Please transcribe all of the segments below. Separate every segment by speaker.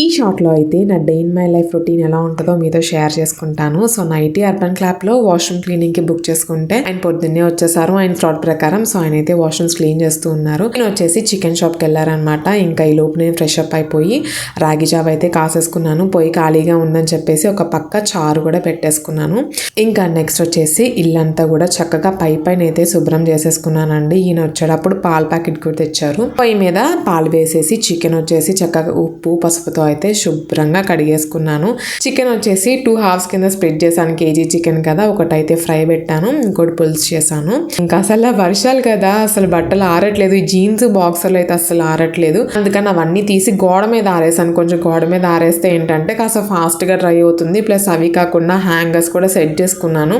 Speaker 1: ఈ షార్ట్లో అయితే నా day in my life routine ఎలా ఉంటుందో మీతో షేర్ చేసుకుంటాను. సో నైట్ అర్బన్ క్లాప్లో వాష్రూమ్ క్లీనింగ్కి బుక్ చేసుకుంటే ఆయన పొద్దున్నే వచ్చేసారు. ఆయన ఫ్లాట్ ప్రకారం. సో ఆయన అయితే వాష్రూమ్స్ క్లీన్ చేస్తూ ఉన్నారు. నేను వచ్చేసి చికెన్ షాప్కి వెళ్ళారనమాట. ఇంకా ఈ లోపు నేను ఫ్రెష్ అప్ అయిపోయి రాగి జావ అయితే కాసేసుకున్నాను. పొయ్యి ఖాళీగా ఉందని చెప్పేసి ఒక పక్క చారు కూడా పెట్టేసుకున్నాను. ఇంకా నెక్స్ట్ వచ్చేసి ఇల్లంతా కూడా చక్కగా పైన అయితే శుభ్రం చేసేసుకున్నానండి. ఈయన వచ్చేటప్పుడు పాల ప్యాకెట్ కూడా తెచ్చారు. పొయ్యి మీద పాలు వేసేసి చికెన్ వచ్చేసి చక్కగా ఉప్పు పసుపుతో అయితే శుభ్రంగా కడిగేసుకున్నాను. చికెన్ వచ్చేసి 2 halves కింద స్ప్లిట్ చేశాను. కేజీ చికెన్ కదా, ఒకటైతే ఫ్రై పెట్టాను, ఇంకోటి పులుసు చేశాను. ఇంకా అసలు వర్షాలు కదా, అసలు బట్టలు ఆరట్లేదు. ఈ జీన్స్ బాక్సర్లు అయితే అసలు ఆరట్లేదు. అందుకని అవన్నీ తీసి గోడ మీద ఆరేసాను. కొంచెం గోడ మీద ఆరేస్తే ఏంటంటే కాస్త ఫాస్ట్గా డ్రై అవుతుంది. ప్లస్ అవి కాకుండా హ్యాంగర్స్ కూడా సెట్ చేసుకున్నాను.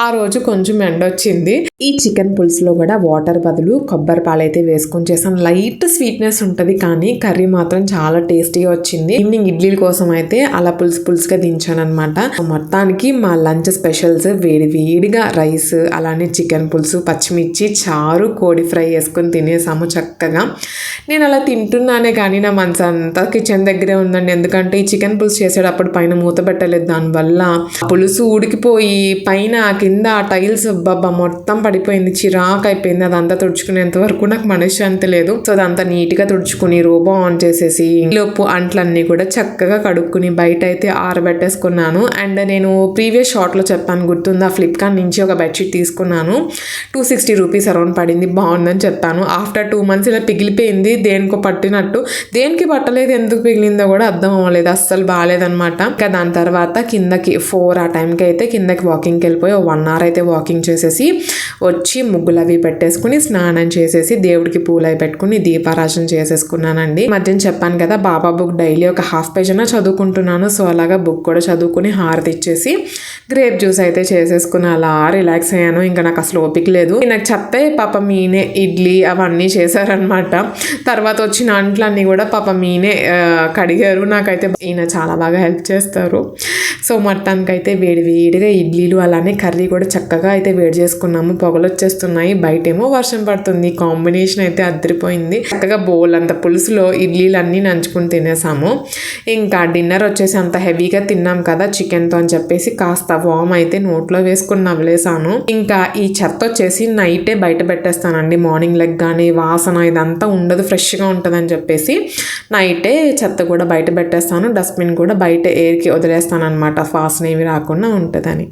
Speaker 1: ఆ రోజు కొంచెం ఎండ వచ్చింది. ఈ చికెన్ పులుసులో కూడా వాటర్ బదులు కొబ్బరి పాలు అయితే వేసుకొని చేసాను. లైట్ స్వీట్నెస్ ఉంటుంది, కానీ కర్రీ మాత్రం చాలా టేస్టీగా వచ్చింది. ఈవినింగ్ ఇడ్లీల కోసం అయితే అలా పులుసుగా దించాను అనమాట. మొత్తానికి మా లంచ్ స్పెషల్స్ వేడిగా రైస్, అలానే చికెన్ పులుసు, పచ్చిమిర్చి, చారు, కోడి ఫ్రై వేసుకొని తినేసాము చక్కగా. నేను అలా తింటున్నానే కానీ నా మనసు అంతా కిచెన్ దగ్గరే ఉందండి. ఎందుకంటే ఈ చికెన్ పులుసు చేసేటప్పుడు పైన మూత పెట్టలేదు. దానివల్ల పులుసు ఉడికిపోయి పైన కింద టైల్స్ మొత్తం పడిపోయింది. చిరాకు అయిపోయింది. అదంతా తుడుచుకునేంత వరకు నాకు మనశ్శాంతి లేదు. సో అదంతా నీట్గా తుడుచుకుని రోబో ఆన్ చేసేసి లోపు అంట్లన్నీ కూడా చక్కగా కడుక్కుని బయట అయితే ఆరబెట్టేసుకున్నాను. అండ్ నేను ప్రీవియస్ షార్ట్లో చెప్పాను, గుర్తుందా, ఫ్లిప్కార్ట్ నుంచి ఒక బెడ్షీట్ తీసుకున్నాను. 260 రూపీస్ అరౌండ్ పడింది. బాగుందని చెప్పాను. ఆఫ్టర్ 2 months ఇలా పిగిలిపోయింది. దేనికో పట్టినట్టు. దేనికి పట్టలేదు, ఎందుకు పిగిలిందో కూడా అర్థం అవ్వలేదు. అస్సలు బాగాలేదనమాట. ఇంకా దాని తర్వాత కిందకి 4 ఆ టైంకి అయితే కిందకి వాకింగ్కి వెళ్ళిపోయి 1 hour అయితే వాకింగ్ చేసేసి వచ్చి ముగ్గులు అవి పెట్టేసుకుని స్నానం చేసేసి దేవుడికి పూలు అవి పెట్టుకుని దీపారాజన చేసేసుకున్నానండి. మధ్యన చెప్పాను కదా, బాబా బుక్ డైలీ ఒక 1/2 page అయినా చదువుకుంటున్నాను. సో అలాగా బుక్ కూడా చదువుకుని హారతి ఇచ్చేసి గ్రేప్ జ్యూస్ అయితే చేసేసుకుని అలా రిలాక్స్ అయ్యాను. ఇంకా నాకు అసలు ఓపిక లేదు. నాకు చెప్తే పాప మీనే ఇడ్లీ అవన్నీ చేశారనమాట. తర్వాత వచ్చిన అంట్లన్నీ కూడా పాప మీనే కడిగారు. నాకైతే ఈయన చాలా బాగా హెల్ప్ చేస్తారు. సో మొత్తానికైతే వేడిగా ఇడ్లీలు అలానే కర్రీ కూడా చక్కగా అయితే వేడి చేసుకున్నాము. పొగలు వచ్చేస్తున్నాయి. బయటేమో వర్షం పడుతుంది. కాంబినేషన్ అయితే అద్దరిపోయింది. చక్కగా బౌల్ అంత పులుసులో ఇడ్లీలు అన్నీ నంచుకుని తినేసాము. ఇంకా డిన్నర్ వచ్చేసి అంత హెవీగా తిన్నాం కదా చికెన్తో అని చెప్పేసి కాస్త వామ్ అయితే నోట్లో వేసుకుని నవ్వులేసాను. ఇంకా ఈ చెత్త వచ్చేసి నైటే బయట పెట్టేస్తానండి. మార్నింగ్ లెగ్గానే వాసన ఇదంతా ఉండదు, ఫ్రెష్గా ఉంటుందని చెప్పేసి నైటే చెత్త కూడా బయట పెట్టేస్తాను. డస్ట్బిన్ కూడా బయట ఎయిర్కి వదిలేస్తాను అనమాట, వాసన ఏవి రాకుండా ఉంటుందని.